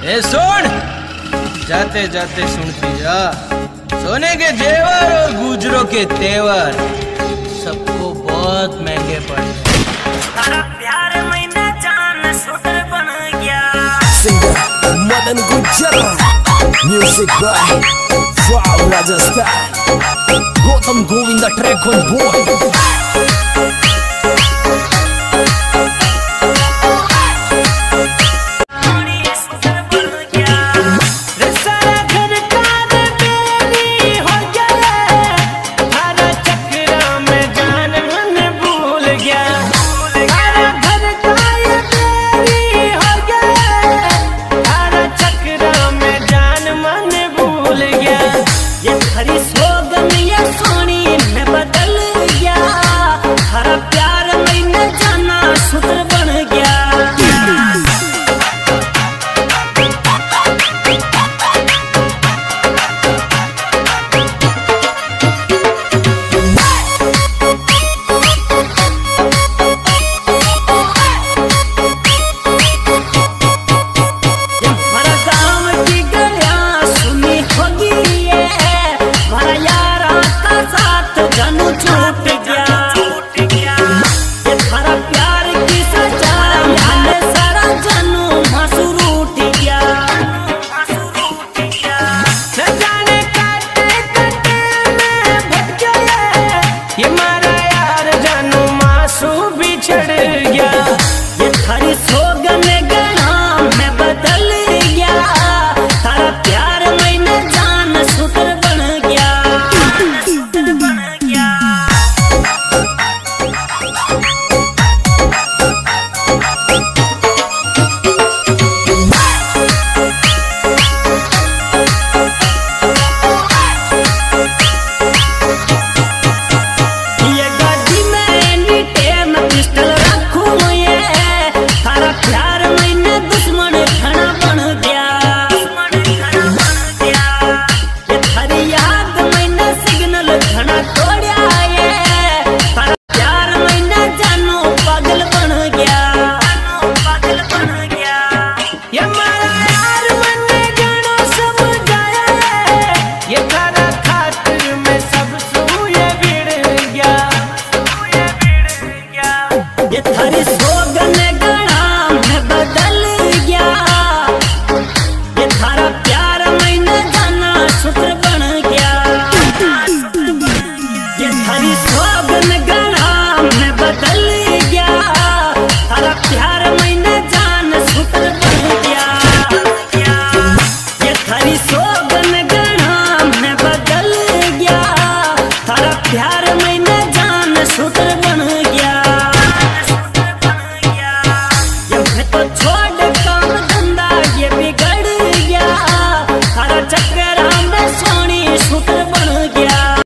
ए सुन, जाते जाते सुनती जा, सोने के जेवर और गुजरों के तेवर सबको बहुत महंगे पड़े। सारा प्यार मैंने जान सुटर बन गया। सिंगर मदन गुजर, music by from Rajasthan, Gautam Govinda track on board. प्यार में